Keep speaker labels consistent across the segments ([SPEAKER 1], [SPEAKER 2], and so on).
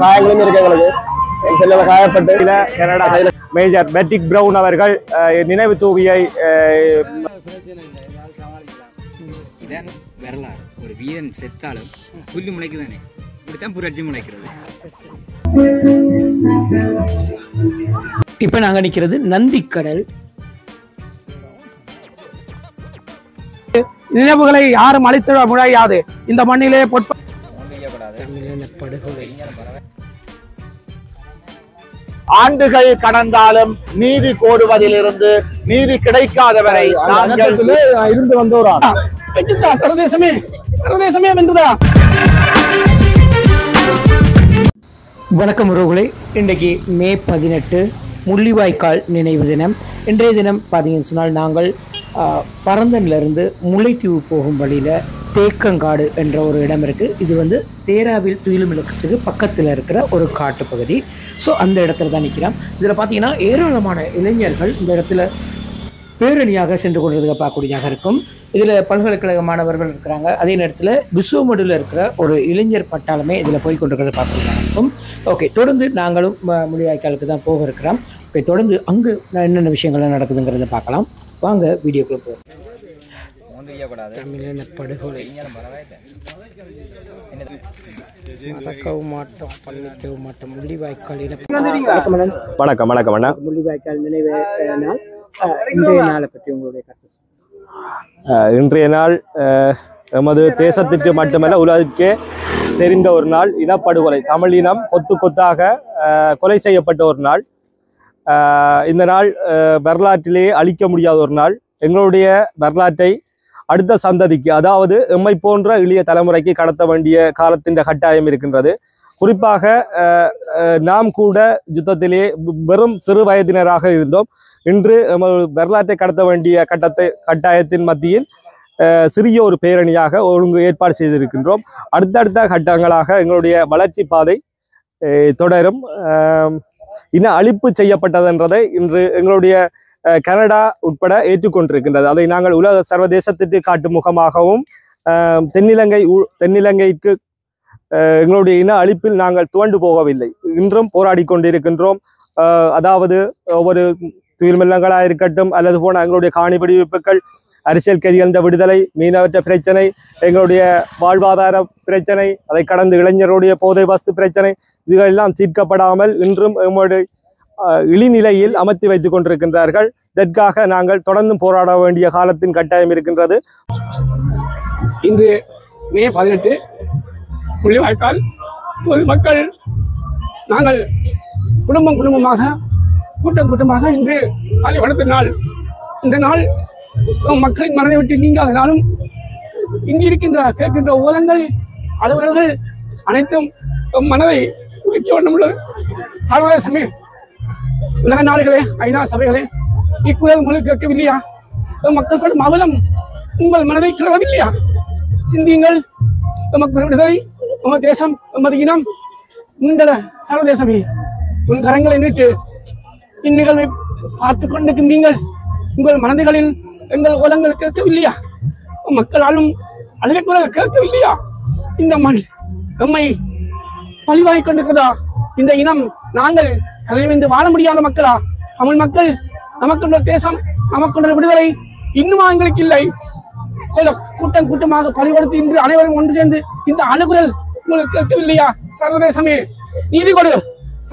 [SPEAKER 1] காயங்களும் இருக்கு எங்களுக்கு. செல்ல காயப்பட்டு கனடா மேஜர் பெட்டிக் பிரவுன் அவர்கள் நினைவு தூவியை
[SPEAKER 2] இதான் வரலாறு. ஒரு வீரன் செத்தாலும் புல்லு முளைக்குதானே, இப்படித்தான் புரட்சி முளைக்கிறது.
[SPEAKER 3] இப்ப நாங்க நிக்கிறது நந்திக்கடல்.
[SPEAKER 4] நினைவுகளை யாரும் அழித்திட முடியாது. இந்த மண்ணிலே
[SPEAKER 1] ஆண்டுகள் கடந்தாலும் நீதி கோருவதிலிருந்து நீதி கிடைக்காதவரை நாங்கள் இருந்து வந்தோரா.
[SPEAKER 4] சர்வதேசமே சர்வதேசமே வென்றுதா.
[SPEAKER 3] வணக்கம் உறவுகளே, இன்றைக்கு மே 18 முள்ளிவாய்க்கால் நினைவு தினம். இன்றைய தினம் பார்த்தீங்கன்னு சொன்னால் நாங்கள் பரந்தன்லேருந்து முல்லைத்தீவு போகும் வழியில் தேக்கங்காடு என்ற ஒரு இடம் இருக்குது. இது வந்து தேராவில் துயிலுமிழக்கத்துக்கு பக்கத்தில் இருக்கிற ஒரு காட்டுப்பகுதி. ஸோ அந்த இடத்துல தான் நிற்கிறோம். இதில் பார்த்தீங்கன்னா ஏராளமான இளைஞர்கள் இந்த இடத்துல பேரணியாக சென்று கொண்டிருக்க பார்க்கக்கூடியதாக இருக்கும். இதில் பல்கலைக்கழக மாணவர்கள் இருக்கிறாங்க. அதே நேரத்தில் விஸ்வமடுவில் இருக்கிற ஒரு இளைஞர் பட்டாளமே இதில் போய் கொண்டிருக்கிறத பார்க்கக்கூடியதாக இருக்கும். ஓகே, தொடர்ந்து நாங்களும் முள்ளிவாய்க்காலுக்கு தான் போக இருக்கிறோம். ஓகே, தொடர்ந்து அங்கே என்னென்ன விஷயங்கள்லாம் நடக்குதுங்கிறத பார்க்கலாம். வாங்க வீடியோக்குள்ளே போவோம். தமிழின படுகொலை மறக்கவும் மாட்டோம், பண்ணிக்கவும் மாட்டோம். முள்ளிவாய்க்கால்
[SPEAKER 1] வணக்கம் வணக்கம் அண்ணா.
[SPEAKER 3] முள்ளிவாய்க்கால் நினைவு நாள். இன்றைய நாளை பற்றி உங்களுடைய கருத்து?
[SPEAKER 1] இன்றைய நாள் எமது தேசத்திற்கு மட்டுமல்ல உலகிற்கே தெரிந்த ஒரு நாள். இனப்படுகொலை, தமிழ் இனம் கொத்து கொத்தாக கொலை செய்யப்பட்ட ஒரு நாள். இந்த நாள் வரலாற்றிலேயே அழிக்க முடியாத ஒரு நாள். எங்களுடைய வரலாற்றை அடுத்த சந்ததிக்கு, அதாவது எம்மை போன்ற எளிய தலைமுறைக்கு கடத்த வேண்டிய காலத்தின் கட்டாயம் இருக்கின்றது. குறிப்பாக நாம் கூட யுத்தத்திலே வெறும் சிறு வயதினராக இருந்தோம். இன்று வரலாற்றை கடத்த வேண்டிய கட்டாயத்தின் மத்தியில் சிறிய ஒரு பேரணியாக ஒழுங்கு ஏற்பாடு செய்திருக்கின்றோம். அடுத்தடுத்த கட்டங்களாக எங்களுடைய வளர்ச்சி பாதை தொடரும். இன அழிப்பு செய்யப்பட்டதென்றதை இன்று எங்களுடைய கனடா உட்பட ஏற்றுக்கொண்டிருக்கின்றது. அதை நாங்கள் உலக சர்வதேசத்திற்கு காட்டும் முகமாகவும் தென்னிலங்கைக்கு எங்களுடைய இன அழிப்பில் நாங்கள் துவண்டு போகவில்லை, இன்றும் போராடி கொண்டிருக்கின்றோம். அதாவது ஒவ்வொரு துயில்மெல்லங்களாக இருக்கட்டும் அல்லது போன எங்களுடைய காணி விடுவிப்புகள், அரசியல் கைதிகளின் விடுதலை, மீனவற்ற பிரச்சனை, எங்களுடைய வாழ்வாதார பிரச்சனை, அதை கடந்து இளைஞருடைய போதை வஸ்து பிரச்சனை, இதுகளெல்லாம் தீர்க்கப்படாமல் இன்றும் எங்களுடைய இழிநிலையில் அமர்த்தி வைத்துக் கொண்டிருக்கின்றார்கள். இதற்காக நாங்கள் தொடர்ந்து போராட வேண்டிய காலத்தின் கட்டாயம் இருக்கின்றது.
[SPEAKER 4] இன்று மே 18 முள்ளிவாய்க்கால் மக்கள் நாங்கள் குடும்பமாக கூட்டமாக இன்று காலை வளர்த்த நாள். இந்த நாள் மக்களின் மனதை விட்டு நீங்காத நாளும் இங்கு கேட்கின்ற ஓலங்கள் அலுவலர்கள் அனைத்தும் மனதை வைக்க வேண்டும் உள்ளது. சர்வதேசமே, உலக நாடுகளே, ஐநா சபைகளே, இக்குரல் உங்களுக்கு கேட்கவில்லையா? மக்கள் கொடும் அவலம் உங்கள் மனதை கிளறவில்லையா? சிந்தியுங்கள். நமக்கு விடுதலை, நமது தேசம், நமது இனம். இந்த சர்வதேசமே, உன் கரங்களை நீட்டு இந்நிகழ்வை பார்த்து கொண்டிருக்கின்றீர்கள். உங்கள் மனதுகளில் எங்கள் ஓலங்கள் கேட்கவில்லையா? மக்களாலும் அழுகை குரல் கேட்கவில்லையா? இந்த மண் எம்மை பழிவாய் கொண்டிருக்கிறதா? இந்த இனம் நாங்கள் தலைவிந்து வாழ முடியாத மக்களா? தமிழ் மக்கள், நமக்குள்ள தேசம், நமக்குள்ள விடுதலை இன்னுமா எங்களுக்கு இல்லை? கூட்டமாக பழிவடுத்து இன்று அனைவரும் ஒன்று சேர்ந்து இந்த அணுகுரல் உங்களுக்கு கேட்கவில்லையா? சர்வதேசமே நீதி கொடு.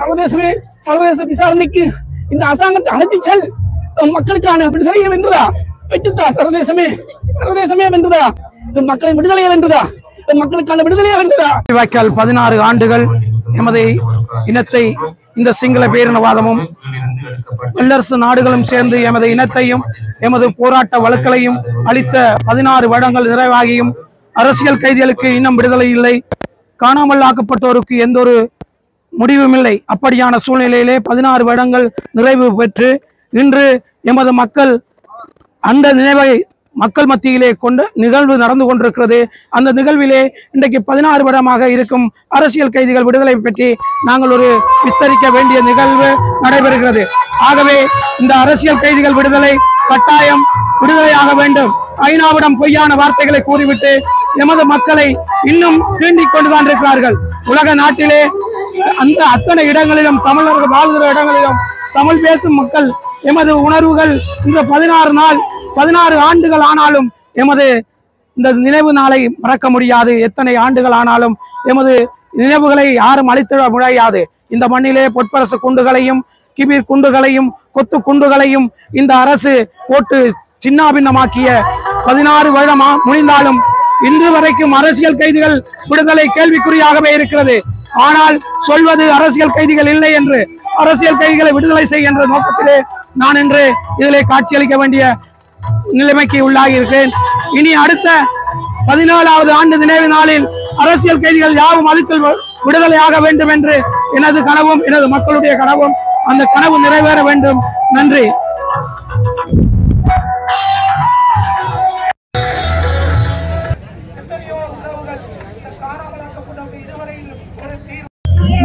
[SPEAKER 4] சர்வதேசமே, சர்வதேச விசாரணைக்கு இந்த அரசாங்கத்தை அழைத்து செல். மக்களுக்கான விடுதலையை வென்றுதா? வெட்டுதா? சர்வதேசமே வென்றுதா? மக்களின் விடுதலையை வென்றுதா? மக்களுக்கான விடுதலையை வென்றுதா? 16 ஆண்டுகள் எமது இனத்தை இந்த சிங்கள பேரினவாதமும் வல்லரசு நாடுகளும் சேர்ந்து எமது இனத்தையும் எமது போராட்ட வழக்குகளையும் அளித்த 16 வருடங்கள் நிறைவாகியும் அரசியல் கைதிகளுக்கு இன்னும் விடுதலை இல்லை. காணாமல் ஆக்கப்பட்டோருக்கு எந்த ஒரு முடிவும் இல்லை. அப்படியான சூழ்நிலையிலே 16 வருடங்கள் நிறைவு பெற்று இன்று எமது மக்கள் அந்த நினைவை மக்கள் மத்தியிலே கொண்டு நிகழ்வு நடந்து கொண்டிருக்கிறது. அந்த நிகழ்விலே இன்றைக்கு 16 வருடமாக இருக்கும் அரசியல் கைதிகள் விடுதலை பற்றி நாங்கள் ஒரு விஸ்தரிக்க வேண்டிய நிகழ்வு நடைபெறுகிறது. ஆகவே இந்த அரசியல் கைதிகள் விடுதலை கட்டாயம் விடுதலையாக வேண்டும். ஐநாவிடம் பொய்யான வார்த்தைகளை கூறிவிட்டு எமது மக்களை இன்னும் தீண்டிக் கொண்டுதான் இருக்கிறார்கள். உலக நாட்டிலே அந்த அத்தனை இடங்களிலும் தமிழர்கள் வாழ்கிற இடங்களிலும் தமிழ் பேசும் மக்கள் எமது உணர்வுகள் இந்த 16 ஆண்டுகள் ஆனாலும் எமது இந்த நினைவு நாளை மறக்க முடியாது. எத்தனை ஆண்டுகள் ஆனாலும் எமது நினைவுகளை யாரும் அழித்திட முடியாது. இந்த மண்ணிலே பொற்பரசு குண்டுகளையும் கிபீர் குண்டுகளையும் கொத்து குண்டுகளையும் இந்த அரசு போட்டு சின்னாபின்னமாக்கிய 16 வருடம் முடிந்தாலும் இன்று வரைக்கும் அரசியல் கைதிகள் விடுதலை கேள்விக்குறியாகவே இருக்கிறது. ஆனால் சொல்வது அரசியல் கைதிகள் இல்லை என்று, அரசியல் கைதிகளை விடுதலை செய்ய என்ற நோக்கத்திலே நான் இன்று இதிலே காட்சியளிக்க வேண்டிய நிலைமைக்கு உள்ளாகி இருக்கிறேன். இனி அடுத்த 14வது ஆண்டு நினைவு நாளில் அரசியல் கைதிகள் யாவும் அதுக்குள் விடுதலையாக வேண்டும் என்று எனது கனவும் எனது மக்களுடைய கனவும். அந்த கனவு நிறைவேற வேண்டும். நன்றி.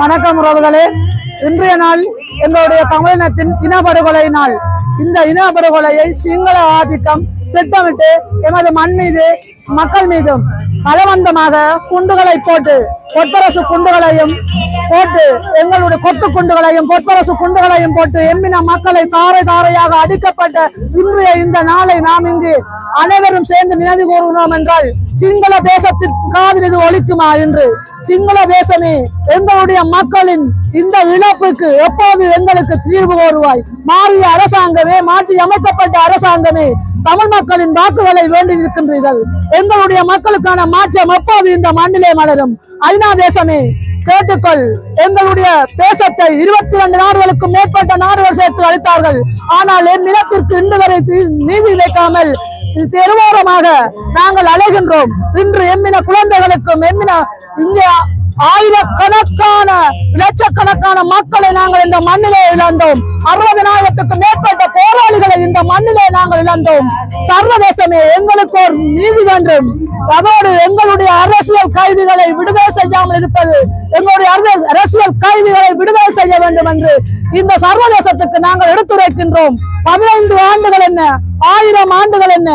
[SPEAKER 5] வணக்கம் உறவுகளே. இன்றைய நாள் எங்களுடைய தமிழினத்தின் இனப்படுகொலை நாள். இந்த இனப்படுகொலையை சிங்கள ஆதிக்கம் திட்டமிட்டு எமது மண் மீது மக்கள் மீதும் பலவந்தமாக குண்டுகளை போட்டு பொற்பரசு குண்டுகளையும் போட்டு எங்களுடைய கொத்து குண்டுகளையும் பொற்பரசு குண்டுகளையும் போட்டு எம்மின மக்களை தாரை தாரையாக அடிக்கப்பட்ட இன்றைய இந்த நாளை நாம் இங்கு அனைவரும் சேர்ந்து நினைவு கூறுகிறோம் என்றால் சிங்கள தேசத்தின் காதில் இது ஒலிக்குமா என்று? சிங்கள தேசமே எங்களுடைய மக்களின் இந்த இழப்புக்கு எப்போது எங்களுக்கு தீர்வு கோருவாய்? மாறிய அரசாங்கமே, மாற்றி அமைக்கப்பட்ட அரசாங்கமே, தமிழ் மக்களின் வாக்குகளை வேண்டி இருக்கின்றீர்கள். எங்களுடைய மக்களுக்கான மாற்றம் எப்போது இந்த மண்ணிலே மலரும்? ஐநா தேசமே கேட்டுக்கொள். எங்களுடைய தேசத்தை 22 நாடுகளுக்கும் மேற்பட்ட நாடுகள் சேர்த்து அளித்தார்கள். ஆனால் என் நிலத்திற்கு இன்று வரை நீதி கிடைக்காமல் தெருவோரமாக நாங்கள் அலைகின்றோம். இன்று எம்மின குழந்தைகளுக்கும் இங்கே ஆயிரக்கணக்கான லட்சக்கணக்கான மக்களை நாங்கள் இந்த மண்ணிலே இழந்தோம். 60,000க்கும் மேற்பட்ட போராளிகளை இந்த மண்ணிலே நாங்கள் இழந்தோம். சர்வதேசமே எங்களுக்கு ஒரு நீதி வேண்டும். அதோடு எங்களுடைய அரசியல் கைதிகளை விடுதலை செய்யாமல் இருப்பது, எங்களுடைய அரசியல் கைதிகளை விடுதலை செய்ய வேண்டும் என்று இந்த சர்வதேசத்துக்கு நாங்கள் எடுத்துரைக்கின்றோம். 15 ஆண்டுகள் என்ன, 1000 ஆண்டுகள் என்ன,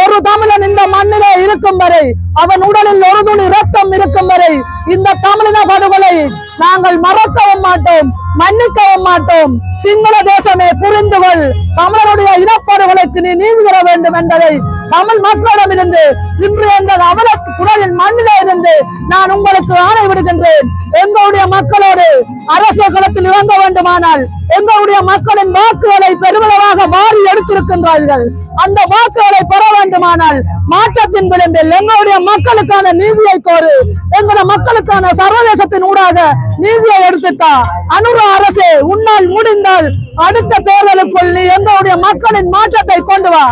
[SPEAKER 5] ஒரு தமிழன் இந்த மண்ணிலே இருக்கும் வரை, அவன் உடலில் ஒரு துளி ரத்தம் இருக்கும் வரை இந்த தமிழின படுகொலை நாங்கள் மறக்கவும் மாட்டோம், மன்னிக்கவும் மாட்டோம். சிங்கள தேசமே புரிந்து கொள். தமிழருடைய இனப்படுகொலைக்கு நீ நீதி தர வேண்டும் என்பதை தமிழ் மக்களிடமிருந்து இன்று எங்கள் அவல குரலின் மண்ணிலே இருந்து நான் உங்களுக்கு ஆணை விடுகின்றேன். எங்களுடைய மக்களோடு அரசியல் களத்தில் இறங்க வேண்டுமானால் எங்களுடைய மக்களின் வாக்குகளை பெருமளவாக வாரி எடுத்திருக்கின்றார்கள். அந்த வாக்குகளை பெற வேண்டுமானால் மாற்றத்தின் விளிம்பில் எங்களுடைய மக்களுக்கான நீதியை கோரு. எங்களுடைய மக்களுக்கான சர்வதேசத்தின் ஊடாக நீதியை எடுத்துட்டா அனுர அரசே, உன்னால் முடிந்தால் அடுத்த தேர்தலுக்குள் நீ எங்களுடைய மக்களின் மாற்றத்தை கொண்டு வா.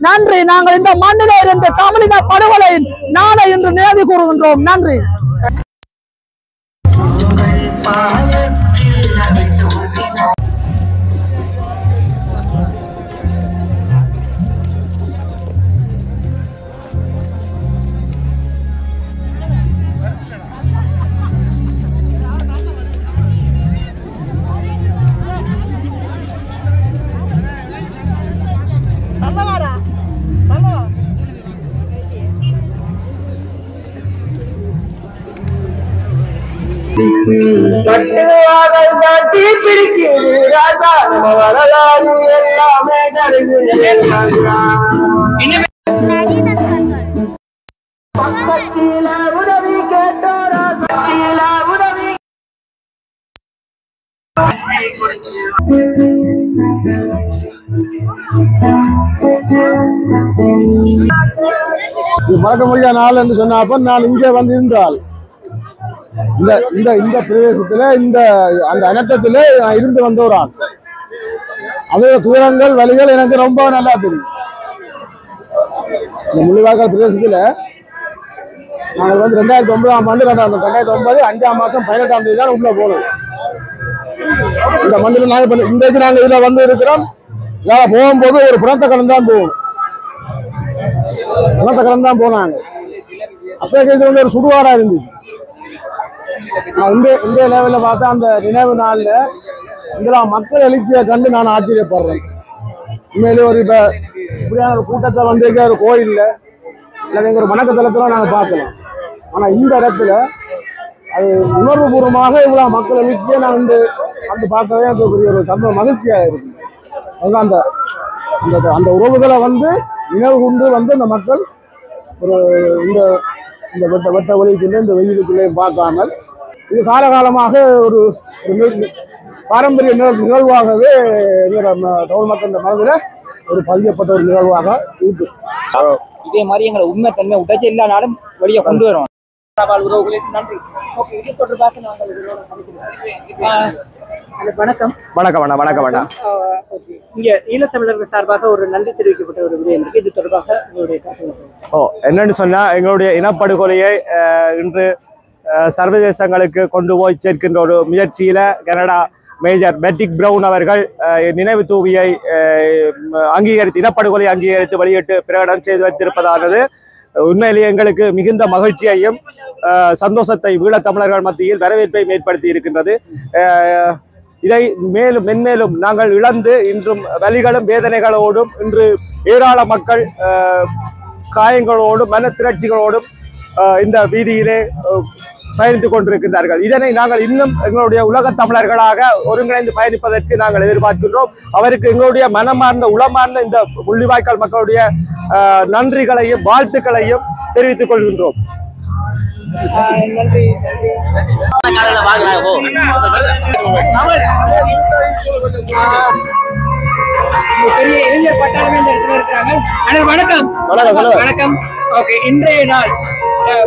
[SPEAKER 5] நன்றி. நாங்கள் இந்த மண்ணிலே இருந்து தமிழின படுகொலை நாளை இன்று நினைவு கூறுகின்றோம். நன்றி.
[SPEAKER 6] மறக்க முடியாத நாள் என்று சொன்னப்ப நான் இங்கே வந்து இருந்தால் இந்த பிரதேசத்துல அந்த அனர்த்தத்துல நான் இருந்து வந்த ஒரு ஆள். அதோட துயரங்கள் வழிகள் எனக்கு ரொம்ப நல்லா தெரியும். இந்த முள்ளிவாய்க்கால் பிரதேசத்துல நாங்கள் வந்து 2009ஆம் ஆண்டு 2009 5ஆம் மாசம் 18ஆம் தேதி தான் உள்ள போனோம். இந்த மண்ணில் நாங்கள் இன்றைக்கு நாங்கள் இதுல வந்து இருக்கிறோம். இதால போகும்போது ஒரு புறத்த கலந்து தான் போகணும். புறத்த கலந்து தான் போனாங்க. அப்போ இது வந்து ஒரு சுடுகாடா இருந்துச்சு. இந்திய லெவலில் பார்த்தா அந்த நினைவு நாளில் இதெல்லாம் மக்கள் எழுச்சியை கண்டு நான் ஆச்சரியப்படுறேன். உண்மையிலே ஒரு இப்போ இப்படியான ஒரு கூட்டத்தை வந்து ஒரு கோயிலில் இல்லை எங்கள் ஒரு வணக்கத்தலத்தில் நாங்கள் பார்க்கலாம். ஆனால் இந்த இடத்துல அது உணர்வுபூர்வமாக இவ்வளவு மக்கள் எழுச்சியை நான் வந்து பார்க்கவே அது பெரிய ஒரு சந்தோஷ மகிழ்ச்சியாக இருக்கு. அந்த அந்த அந்த உறவுகளை வந்து நினைவு கொண்டு வந்து அந்த மக்கள் ஒரு இந்த இந்த வெட்ட ஒளிக்குள்ளே இந்த வெயிலுக்குள்ளே பார்க்காமல் இது காலகாலமாக ஒரு பாரம்பரிய நிகழ்வாகவே தமிழ் மக்கள் மனதில் ஒரு பதியப்பட்ட ஒரு நிகழ்வாக இருக்கு.
[SPEAKER 2] இதே மாதிரி எங்களை உண்மை தன்மை உடைச்சு இல்லானாலும் வெளியே கொண்டு வரோம்.
[SPEAKER 3] நன்றி. ஓகே, இது தொடர்பாக நாங்கள் வணக்கம்.
[SPEAKER 1] வணக்கம் அண்ணா. வணக்கம் அண்ணா.
[SPEAKER 3] ஓகே, இங்க ஈழத்தமிழர்கள் சார்பாக ஒரு நன்றி தெரிவிக்கப்பட்ட ஒரு விடயம் இருக்கு. இது தொடர்பாக உங்களுடைய கருத்து
[SPEAKER 1] என்னன்னு சொன்னா, எங்களுடைய இனப்படுகொலையை இன்று சர்வதேசங்களுக்கு கொண்டு போய் சேர்க்கின்ற ஒரு முயற்சியில கனடா மேஜர் பெட்டிக் பிரவுன் அவர்கள் நினைவு தூவியை அங்கீகரித்து இனப்படுகொலை அங்கீகரித்து வெளியிட்டு பிரகடனம் செய்து வைத்திருப்பதானது உண்மையிலேயே எங்களுக்கு மிகுந்த மகிழ்ச்சியையும் சந்தோஷத்தை ஈழத்தமிழர்கள் மத்தியில் வரவேற்பை ஏற்படுத்தி இருக்கின்றது. இதை மேலும் மென்மேலும் நாங்கள் இழந்து இன்றும் வலிகளும் வேதனைகளோடும் இன்று ஏராள மக்கள் காயங்களோடும் மன திரட்சிகளோடும் இந்த வீதியிலே பயணித்துக் கொண்டிருக்கின்றார்கள். இதனை நாங்கள் இன்னும் எங்களுடைய உலக தமிழர்களாக ஒருங்கிணைந்து பயணிப்பதற்கு நாங்கள் எதிர்பார்க்கின்றோம். அவருக்கு எங்களுடைய மனமார்ந்த உளமார்ந்த இந்த முள்ளிவாய்க்கால் மக்களுடைய நன்றிகளையும் வாழ்த்துக்களையும் தெரிவித்துக் கொள்கின்றோம்.
[SPEAKER 3] நன்றி. பெரிய இளைஞர் பட்டாளமே இந்த இடத்துல இருக்கிறாங்க. வணக்கம். வணக்கம். ஓகே, இன்றைய நாள்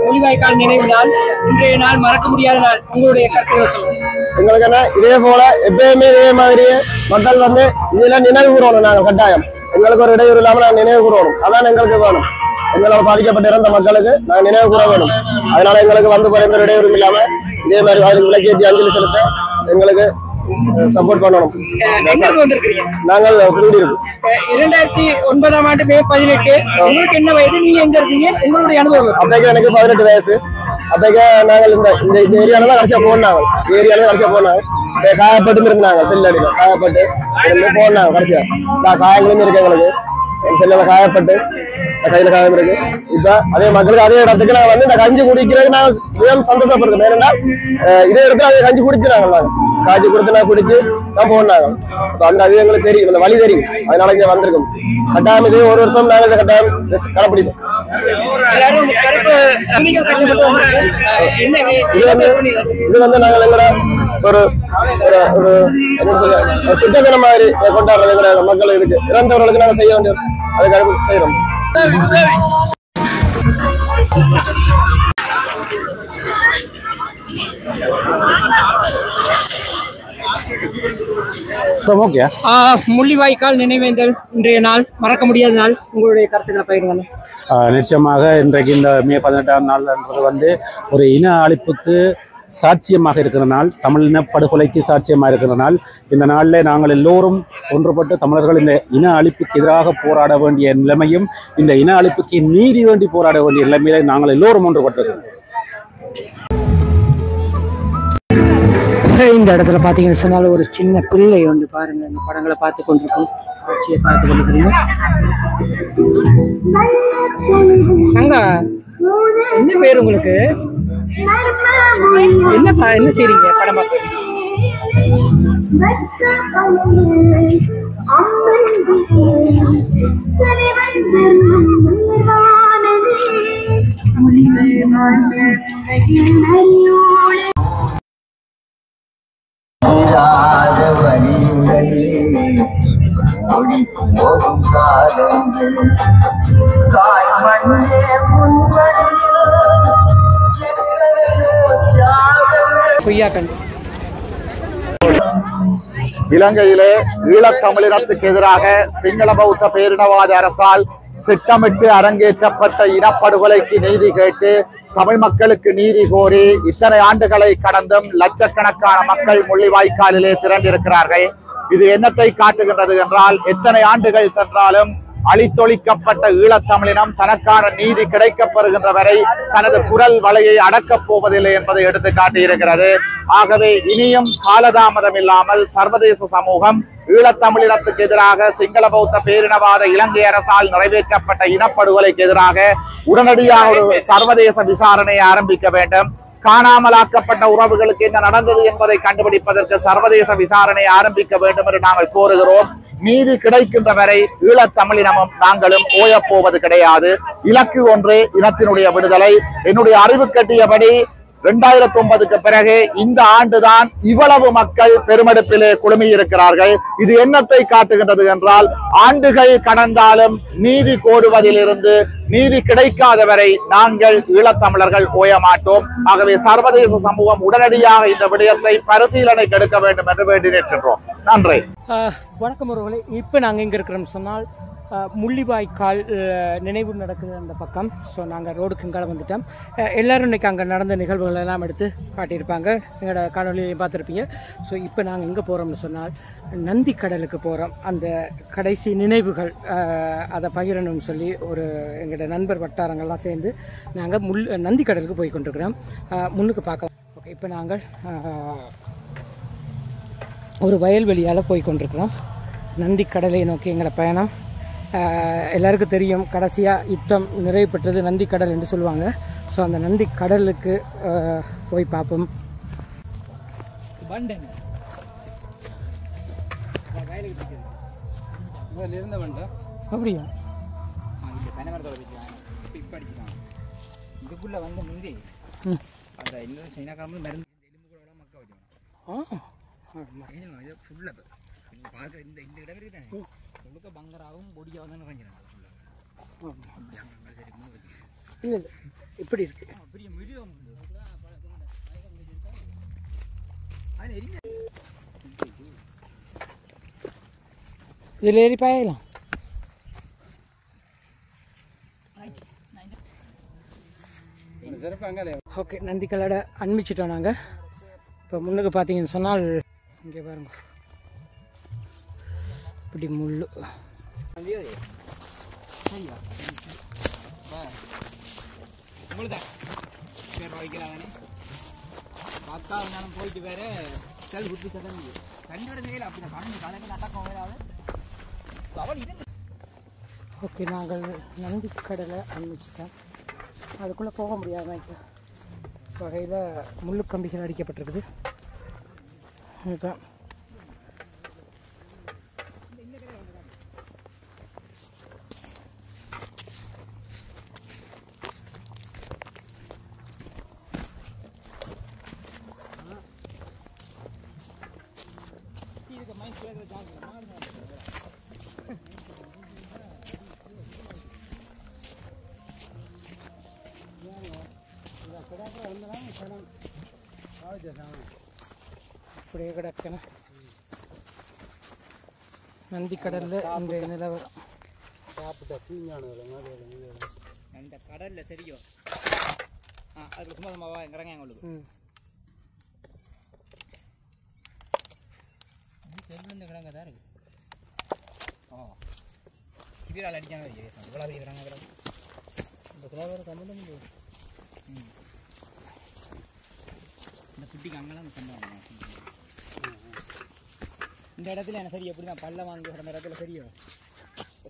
[SPEAKER 3] முள்ளிவாய்க்கால் நினைவு நாள், இன்றைய நாள் மறக்க முடியாத நாள். உங்களுடைய கருத்துக்களை சொல்லுங்க.
[SPEAKER 6] எங்களுக்கு என்ன இதே போல எப்பயுமே இதே மாதிரி மக்கள் வந்து இதெல்லாம் நினைவு கூறணும். நாங்கள் கட்டாயம் எங்களுக்கு ஒரு இடையூறு இல்லாமல் நாங்கள் நினைவு கூறணும். அதான் எங்களுக்கு வேணும். எங்களோட பாதிக்கப்பட்ட இறந்த மக்களுக்கு நாங்கள் நினைவு கூற வேணும். அதனால எங்களுக்கு வந்து போற எந்த இடையூறும் இல்லாம இதே மாதிரி அவருக்கு விளக்கேற்றி அஞ்சலி செலுத்த எங்களுக்கு சப்போர்ட் பண்ணணும். நாங்கள் புதுடியிருக்கோம்.
[SPEAKER 3] 2009 ஆண்டு மே 18. உங்களுக்கு என்ன வயது? நீங்க எங்க இருக்கீங்க? உங்களுடைய அனுபவம்?
[SPEAKER 6] அப்பைக்கு எனக்கு 18 வயசு. அப்பைக்கு நாங்கள் இந்த ஏரியால தான் கடைசியா போனாங்க. ஏரியால கடைசியா போனாங்க. காயப்பட்டு இருந்தாங்க. செல்லடியில காயப்பட்டு போனாங்க. கடைசியா காயங்களும் இருக்கு. எங்களுக்கு செல்லில் காயப்பட்டு கையில காயம் இருக்கு. இப்ப அதே மக்களுக்கு அதே இடத்துக்கு நாங்க வந்து இந்த கஞ்சி குடிக்கிறது நான் மிகவும் சந்தோஷப்படுறேன். ஏன்னா இதே இடத்துல அதே கஞ்சி குடிக்கிறாங்க. நாங்க காய்ச்சி கொடுத்து நான் குடிச்சு தான் போனாங்க. அந்த அது எங்களுக்கு தெரியும், அந்த வழி தெரியும். அதனால இங்க வந்திருக்கோம். கட்டாயம் இதே ஒரு வருஷம் நாங்கள் இந்த கட்டாயம் கடைப்பிடிப்போம். இது வந்து நாங்கள் எங்களோட ஒரு என்ன சொல்ல திட்டத்தின மாதிரி கொண்டாடுறது. எங்களோட மக்கள் இதுக்கு இறந்தவர்களுக்கு நாங்கள் செய்ய வேண்டிய அதை செய்யறோம்.
[SPEAKER 3] முள்ளிவாய்க்கால் நினைவேந்தல் இன்றைய நாள் மறக்க முடியாத நாள். உங்களுடைய கருத்துக்களை பகிர்ந்து.
[SPEAKER 7] நிச்சயமாக இன்றைக்கு இந்த மே 18ஆம் நாள் என்பது வந்து ஒரு இன அழிப்புக்கு சாட்சியமாக இருக்கிற நாள், தமிழ் இன படுகொலைக்கு சாட்சியமாக இருக்கிற நாள். இந்த நாளில் நாங்கள் எல்லோரும் ஒன்றுபட்டு தமிழர்கள் இந்த இன அழிப்புக்கு எதிராக போராட வேண்டிய நிலைமையும் இந்த இன அழிப்புக்கு நீதி வேண்டி போராட வேண்டிய நிலைமையில நாங்கள் எல்லோரும் ஒன்றுபட்டிருக்கிறோம்.
[SPEAKER 3] இந்த இடத்துல பார்த்தீங்கன்னு சொன்னால் ஒரு சின்ன பிள்ளை வந்து பாருங்க, இந்த படங்களை பார்த்து கொண்டிருக்கோம், காட்சியை பார்த்து கொண்டிருக்கிறீங்க. தங்க என்ன பேர் உங்களுக்கு? என்ன செய்றீங்க? படம் பார்க்க
[SPEAKER 8] இலங்கையிலே ஈழத்தமிழினத்துக்கு எதிராக சிங்கள பௌத்த பேரினவாத அரசால் திட்டமிட்டு அரங்கேற்றப்பட்ட இனப்படுகொலைக்கு நீதி கேட்டு தமிழ் மக்களுக்கு நீதி கோரி இத்தனை ஆண்டுகளை கடந்தும் லட்சக்கணக்கான மக்கள் முள்ளிவாய்க்காலிலே திரண்டிருக்கிறார்கள். இது என்னத்தை காட்டுகின்றது என்றால், எத்தனை ஆண்டுகள் சென்றாலும் அழித்தொழிக்கப்பட்ட ஈழத்தமிழினம் தனக்கான நீதி கிடைக்கப்பெறுகின்ற வரை தனது குரல் வலையை அடக்கப் போவதில்லை என்பதை எடுத்து காட்டியிருக்கிறது. ஆகவே இனியும் காலதாமதம் இல்லாமல் சர்வதேச சமூகம் ஈழத்தமிழினத்துக்கு எதிராக சிங்கள பௌத்த பேரினவாத இலங்கை அரசால் நிறைவேற்றப்பட்ட இனப்படுகொலைக்கு எதிராக உடனடியாக ஒரு சர்வதேச விசாரணையை ஆரம்பிக்க வேண்டும். காணாமலாக்கப்பட்ட உறவுகளுக்கு என்ன நடந்தது என்பதை கண்டுபிடிப்பதற்கு சர்வதேச விசாரணை ஆரம்பிக்க வேண்டும் என்று நாங்கள் கோருகிறோம். நீதி கிடைக்கின்ற வரை ஈழத் தமிழினமும் நாங்களும் ஓயப் போவது கிடையாது. இலக்கு ஒன்று, இனத்தினுடைய விடுதலை. என்னுடைய அறிவு கட்டியபடி 2009க்கு பிறகு இந்த ஆண்டுதான் இவ்வளவு மக்கள் பெருமெடுப்பிலே குழுமி இருக்கிறார்கள். இது என்னத்தை காட்டுகின்றது என்றால், ஆண்டுகள் கடந்தாலும் நீதி கோருவதிலிருந்து நீதி கிடைக்காத வரை நாங்கள் ஈழத்தமிழர்கள் ஓய மாட்டோம். ஆகவே சர்வதேச சமூகம் உடனடியாக இந்த விடயத்தை பரிசீலனைக்கு எடுக்க வேண்டும் என்று வேண்டி நிற்கின்றோம். நன்றி.
[SPEAKER 3] வணக்கம் அவர்களே. இப்போ நாங்கள் எங்கே இருக்கிறோம்னு சொன்னால் முள்ளிவாய்க்கால் நினைவு நடக்குது அந்த பக்கம். ஸோ நாங்கள் ரோடுக்கு இங்கால வந்துட்டோம். எல்லோரும் இன்றைக்கி அங்கே நடந்த நிகழ்வுகள் எல்லாம் எடுத்து காட்டியிருப்பாங்க, எங்களோட காணொலியையும் பார்த்துருப்பீங்க. ஸோ இப்போ நாங்கள் எங்கே போகிறோம்னு சொன்னால் நந்தி கடலுக்கு போகிறோம். அந்த கடைசி நினைவுகள் அதை பகிரணும்னு சொல்லி ஒரு எங்களோட நண்பர் வட்டாரங்கள்லாம் சேர்ந்து நாங்கள் நந்தி கடலுக்கு போய் கொண்டிருக்கிறோம். முன்னுக்கு பார்க்கலாம். ஓகே, இப்போ நாங்கள் ஒரு வயல்வெளியால் போய் கொண்டிருக்கிறோம். நந்தி கடலை நோக்கி எங்களோட பயணம். எல்லாருக்கும் தெரியும், கடைசியாக யுத்தம் நிறைவு பெற்றது நந்தி கடல் என்று சொல்லுவாங்க. ஸோ அந்த நந்தி கடலுக்கு போய் பார்ப்போம். அப்படியா?
[SPEAKER 2] இதுக்குள்ள வந்து முந்தி அந்த இன்னும் சைனாக்காரங்களும் மருந்து எலும்பு கூட மக்கள் வச்சோம். ஃபுல்லாக பார்க்குற இந்த இடம் இருக்குதானே முழுக்க பங்கராகவும் பொடியாக தான் நிறைஞ்சிடும்.
[SPEAKER 3] இல்லை இப்படி இருக்கு.
[SPEAKER 2] பெரிய மிருகம்
[SPEAKER 3] இதில் ஏறி பாயலாம். ஓகே, நந்தி கடலை அனுப்பிச்சிட்டோம் நாங்கள். இப்போ முன்னுக்கு பார்த்தீங்கன்னு சொன்னால் இங்கே பாருங்க, இப்படி முள்
[SPEAKER 2] அக்கா இருந்தாலும் போயிட்டு வேற செல் குத்தி சதந்து கண்ணோட மேல அப்படி கண்ணு கலந்து அடக்கம்.
[SPEAKER 3] ஓகே, நாங்கள் நந்தி கடலை அனுப்பிச்சிட்டோம். அதுக்குள்ளே போக முடியாது. வகையில் முள்ளு கம்பிகள் அடிக்கப்பட்டிருக்குது. இதுதான் இப்படியே கிடக்கணும் நந்தி கடலில் இந்த நிலவரம்.
[SPEAKER 2] இந்த கடலில் சரியோ அதுக்கு சும்மா சும்மாவா இறங்க உங்களுக்கு செல்வந்த கிடங்க தான் இருக்கு. கிபிரால் அடிக்கான இவ்வளோ பெரிய கிடங்க கிடக்கு. இந்த கிலோவேறு சம்பந்தம் இந்த குட்டிக்கு அங்கெல்லாம் சம்பந்தம். இந்த இடத்துல என்ன சரி எப்படி தான் பல்ல வாங்கி கிடந்த இடத்துல சரியோ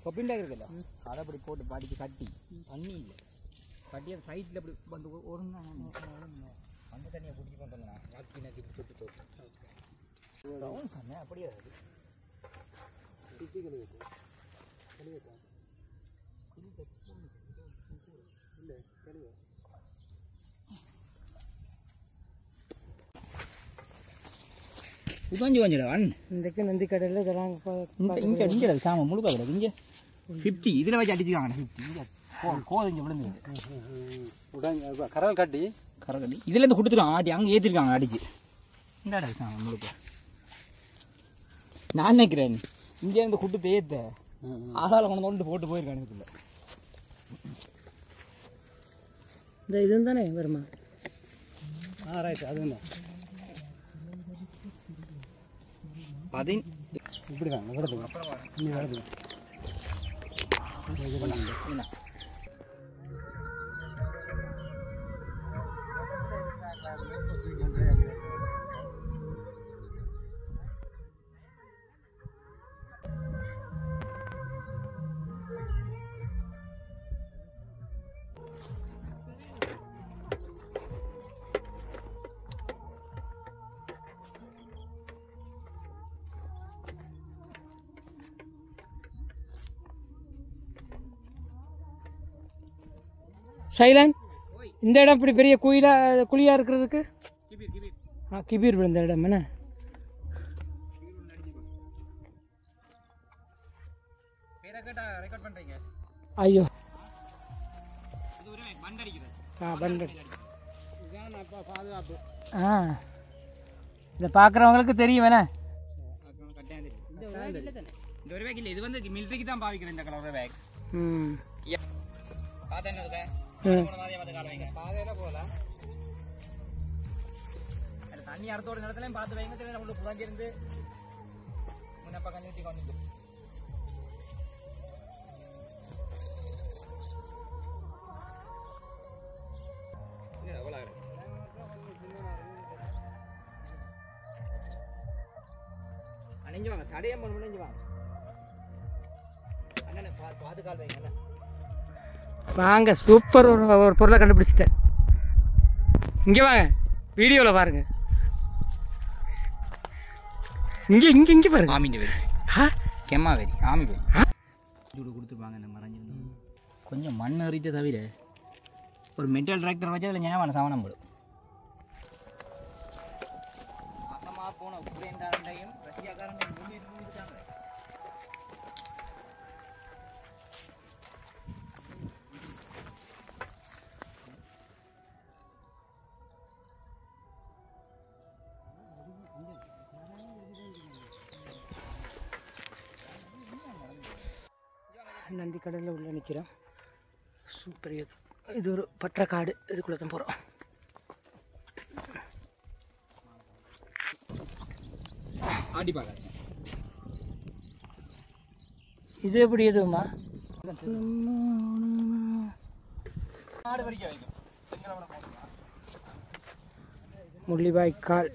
[SPEAKER 2] சொப்பிண்டா இருக்குல்ல, அதை அப்படி போட்டு பாடிக்கு கட்டி தண்ணி இல்லை கட்டி அந்த சைட்டில் அப்படி வந்து ஒரு அந்த தண்ணியை பிடிச்சி கொண்டு வந்தேன் வாக்கி நட்டி சுட்டு தோட்டம் சொன்னேன். அப்படியே கொஞ்சம் கொஞ்சம்
[SPEAKER 3] இன்றைக்கு நந்தி கடலில் இதெல்லாம்
[SPEAKER 2] இங்கே இங்கே சாம முழுக்க கிடக்கு. இங்கே 50 இதில் வச்சு அடிச்சுக்காங்க. 50 இங்கே கோது இங்கே விழுந்து கரல் கட்டி இதுலேருந்து கொடுத்துருக்காங்க ஆட்டி அங்கே ஏற்றிருக்காங்க அடிச்சு. இந்தாடா சாம முழுக்க நான் நினைக்கிறேன் இங்கேருந்து குட்டு தேத்த ஆசால கொண்டு போட்டு போயிருக்காங்க. இதுக்குள்ள
[SPEAKER 3] இந்த இது தானே வருமா?
[SPEAKER 2] ரைட் அது என்ன இப்படி தான் வருது.
[SPEAKER 3] சைலன் இந்த இடம் இப்படி பெரிய குழியாக இருக்கிறதுக்கு கிபீர் விழுந்த இடம் என்ன? ஐயோ இதை பார்க்குறவங்களுக்கு தெரியும் வேணா.
[SPEAKER 2] இந்த ஒரு பேக் இல்லை, இது வந்து மிலிட்டரிக்கு தான் பாவிக்கிறேன் இந்த கலர் பேக். தண்ணி அடுத்தோட நேரத்துலையும் பார்த்து வைங்க, நம்மளுக்கு புறஞ்சிருந்து முன்னப்பா கண்ணூட்டி கொண்டு அணிஞ்சு வாங்க, தடையம் பண்ண முடிஞ்சு வாங்க. அண்ணனை பார்த்து கால் வைங்க அண்ணன்.
[SPEAKER 3] வாங்க, சூப்பர் ஒரு பொருளை கண்டுபிடிச்சிட்டேன். இங்கே வாங்க, வீடியோவில் பாருங்க. இங்கே இங்கே இங்கே பாருங்க.
[SPEAKER 2] ஆமிண்ட வேரி, கெம்மா வேரி, ஆமி வேரி சூடு கொடுத்துருப்பாங்க. நம்ம மறைஞ்சிருந்தோம் கொஞ்சம் மண் எறிட்டு தவிர ஒரு மெட்டல் டிராக்டர் வச்சு அதில் ஞாபகம் சாவனம் போடும். அசமாக போன உக்ரைன்காரண்டையும் ரஷ்யாக்காரண்டையும் முடிச்சுட்டாங்க.
[SPEAKER 3] நந்தி கடலில் உள்ள நிற்கிறோம். சூப்பர். இது ஒரு பற்றக்காடு, இதுக்குள்ளே தான் போகிறோம்.
[SPEAKER 2] ஆடி பார்க்க
[SPEAKER 3] இது எப்படி எதுவுமா முள்ளிவாய்க்கால்.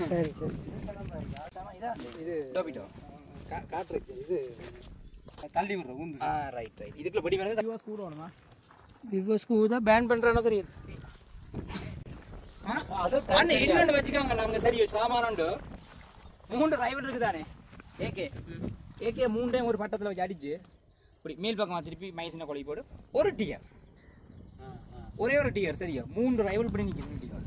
[SPEAKER 3] சரி சரி
[SPEAKER 2] தள்ளி விடுற ஊந்து. Right right. இதுக்குள்ள படி வேணும்.
[SPEAKER 3] கூட வேணுமா? விவோஸ்க்கு தான் பேன் பண்ணுறானோ தெரியுது.
[SPEAKER 2] அது இன்னொன்று வச்சுக்காங்கல்ல அவங்க. சரி சாமானண்டு 3 ரைவல் இருக்குதானே. ஏகே 3 டைம் ஒரு பட்டத்தில் வச்சு அடிச்சு இப்படி மேல் பக்கமாக திருப்பி மைசின கொலை போடு. ஒரு டியர், ஒரே ஒரு டியர். சரியா 3 ரைவல் பண்ணி நிற்கிது.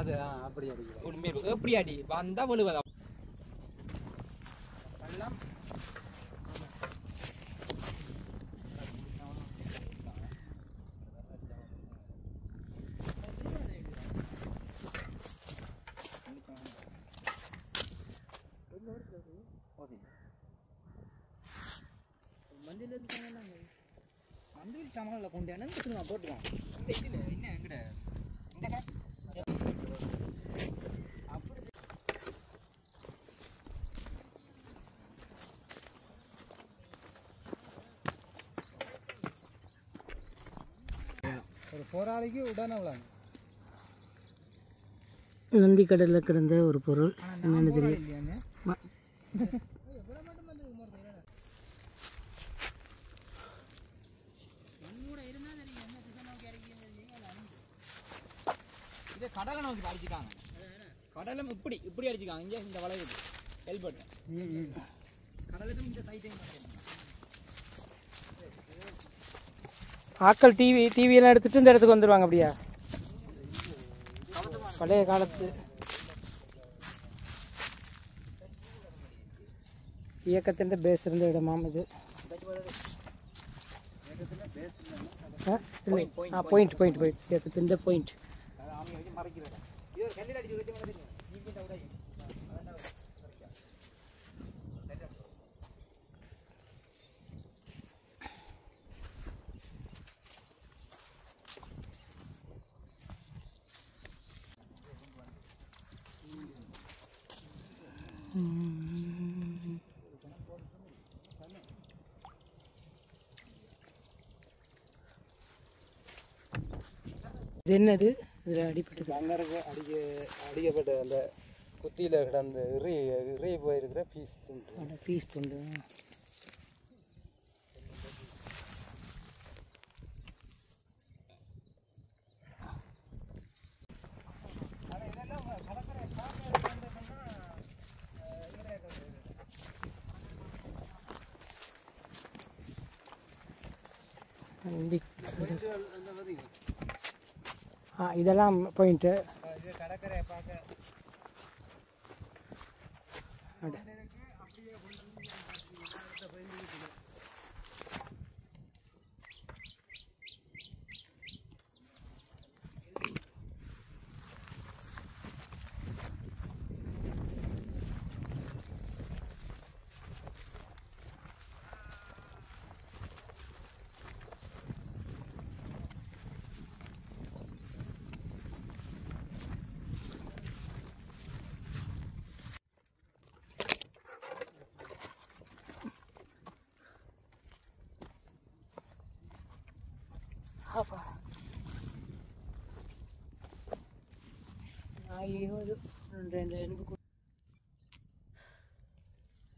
[SPEAKER 7] அது அப்படி அடிக்கும்.
[SPEAKER 2] ஒரு மேல் எப்படி அடி வந்தால் விழுவதா எல்லாம். மந்திரி சாமான்ல கொண்டு நான் போட்டுருவான். என்ன எங்கட இந்த ஒரு போராளிக்கு உடனே விளாங்க.
[SPEAKER 3] நந்தி கடலில் கிடந்த ஒரு பொருள் என்னென்னு தெரியும்.
[SPEAKER 2] இதை கடலை நோக்கி அடிச்சுக்காங்க. கடலும் இப்படி இப்படி அடிச்சுக்காங்க. இங்கே இந்த வளைவுக்கு ஹெல்பட் கடலுக்கும் இந்த சைட்டையும்
[SPEAKER 3] ஆக்கள் டிவியெல்லாம் எடுத்துகிட்டு இந்த இடத்துக்கு வந்துடுவாங்க. அப்படியா பழைய காலத்து இயக்கத்தின் பேஸ் இருந்த இடமாம் இது. பாயிண்ட் பாயிண்ட் பாயிண்ட் இயக்கத்தின் பாயிண்ட். இது என்னது? இதில் அடிப்பட்டது
[SPEAKER 7] அங்கே அடிக்கப்பட்ட அந்த குத்தியில் கிடந்த இறை போயிருக்கிற பீஸ் துண்டு.
[SPEAKER 3] பீஸ் துண்டு. இதெல்லாம் பாயிண்ட்டு.
[SPEAKER 2] கடற்கரை பார்க்க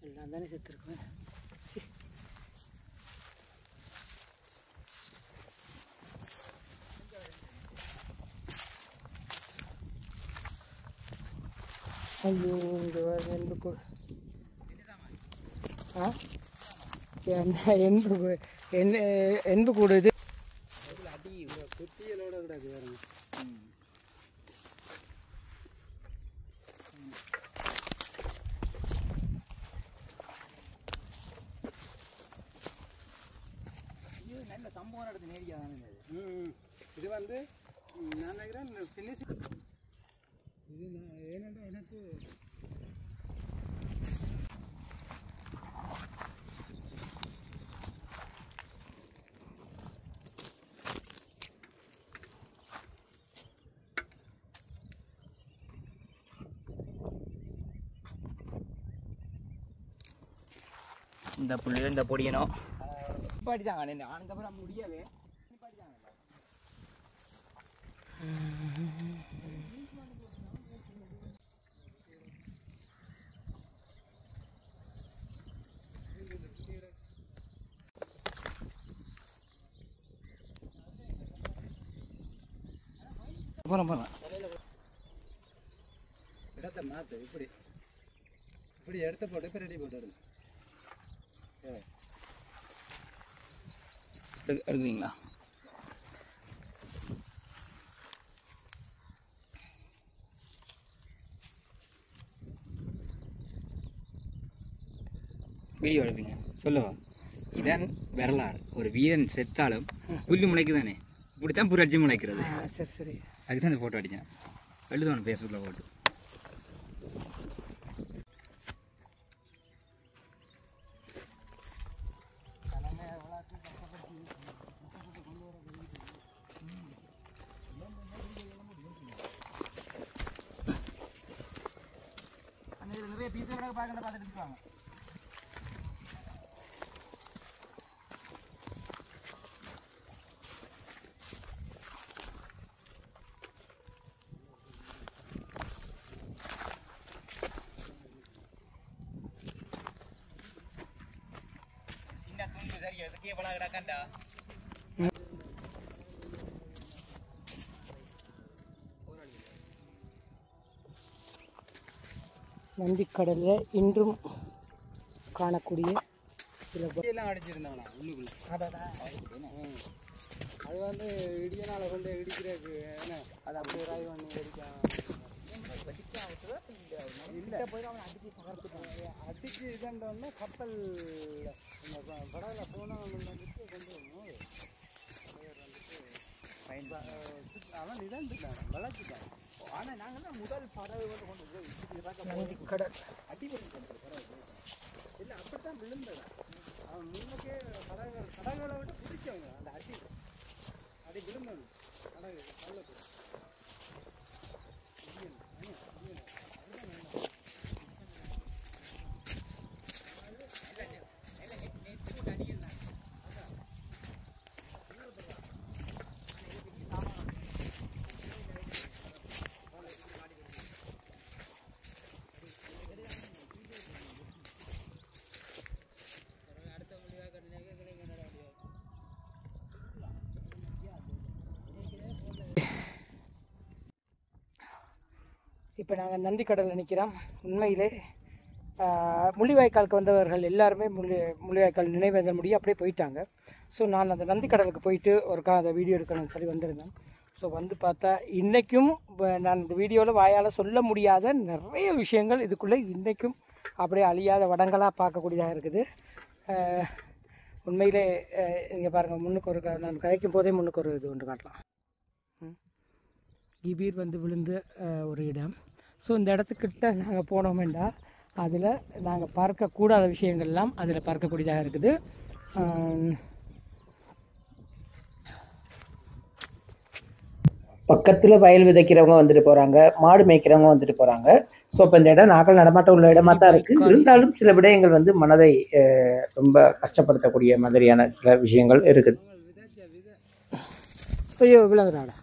[SPEAKER 3] எல்லாம் தானே செத்துருக்குவேன். ஐயோ இந்த எண்பு எண்பு கூடுது.
[SPEAKER 2] அடி குத்தியலோட கிடக்கு பாருங்க. நல்ல சம்பவம் நடத்து நேரியா தானே இது வந்து நான் நினைக்கிறேன் ஃபினிஷிங். இது ஏன்னா எனக்கு இந்த புள்ளியில் இந்த பொடியணும் பாட்டிட்டாங்க. ஆனந்தபுரம் முடியவே பாட்டிட்டாங்க. போகிறோம் இடத்த மாற்று. இப்படி இப்படி எடுத்த போட்டு இப்போ ரெடி போட்டு எடுக்குவீங்களா? வீடியோ எடுப்பீங்க சொல்லுவா. இதான் வரலாறு. ஒரு வீரன் செத்தாலும் புல்லு முளைக்கு தானே, இப்படித்தான் புரட்சி முளைக்கிறது.
[SPEAKER 3] சரி சரி,
[SPEAKER 2] அதுக்கு தான் இந்த ஃபோட்டோ அடித்தேன். எழுதுவானு ஃபேஸ்புக்கில் போட்டு. நிறைய பீஸை விட பார்த்துட்டு இருக்காங்க. சின்ன துண்டு சரி, எதுக்கே எவ்வளோ கிடக்கண்டா.
[SPEAKER 3] நந்திக்கடலில் இன்றும் காணக்கூடிய சில
[SPEAKER 2] எல்லாம் அடிச்சிருந்தாங்களா உள்ளுக்குள்ள. அது வந்து இடியனால கொண்டு இடிக்கிறதுக்கு என்ன அது அப்படி ராய் பண்ணி அடிச்சு இதண்டோன்னா கப்பல் படகுல போனவங்க வந்துட்டு கொண்டு வரணும். அவன் இதாண்டுட்டான், வளர்த்துட்டான். ஆனால் நாங்கள் தான் முதல் பறவை வந்து கொண்டு போய்
[SPEAKER 3] கடல்
[SPEAKER 2] அடிப்படை பறவை இல்லை, அப்படித்தான் விழுந்தது. அவன் முன்னுக்கே படகுகளை விட்டு பிடிச்சவங்க அந்த அடி விழுந்தது. படகு கல்லுக்கு
[SPEAKER 3] இப்போ நாங்கள் நந்திக்கடலில் நிற்கிறோம். உண்மையிலே முள்ளிவாய்க்காலுக்கு வந்தவர்கள் எல்லாருமே முள்ளிவாய்க்கால் நினைவேந்தல் முடிய அப்படியே போயிட்டாங்க. ஸோ நான் அந்த நந்திக்கடலுக்கு போயிட்டு அந்த வீடியோ எடுக்கணும்னு சொல்லி வந்திருந்தேன். ஸோ வந்து பார்த்தா இன்றைக்கும் நான் இந்த வீடியோவில் வாயால் சொல்ல முடியாத நிறைய விஷயங்கள் இதுக்குள்ளே இன்றைக்கும் அப்படியே அழியாத வடங்களாக பார்க்கக்கூடியதாக இருக்குது. உண்மையிலே இங்கே பாருங்கள், முன்னுக்கு நான் கதைக்கும் போதே முன்னுக்கு ஒரு இது ஒன்று காட்டலாம். கிபீர் வந்து விழுந்து ஒரு இடம். ஸோ இந்த இடத்துக்கிட்ட நாங்கள் போனோமேண்டா அதில் நாங்கள் பார்க்கக்கூடாத விஷயங்கள்லாம் அதில் பார்க்கக்கூடியதாக இருக்குது. பக்கத்தில் வயல் விதைக்கிறவங்க வந்துட்டு போகிறாங்க, மாடு மேய்க்கிறவங்க வந்துட்டு போகிறாங்க. ஸோ இப்போ இந்த இடம் நாங்கள் நடமாட்டம் உள்ள இடமா தான் இருக்குது. இருந்தாலும் சில விடயங்கள் வந்து மனதை ரொம்ப கஷ்டப்படுத்தக்கூடிய மாதிரியான சில விஷயங்கள் இருக்குது. ஐயோ விழுதுறாடா.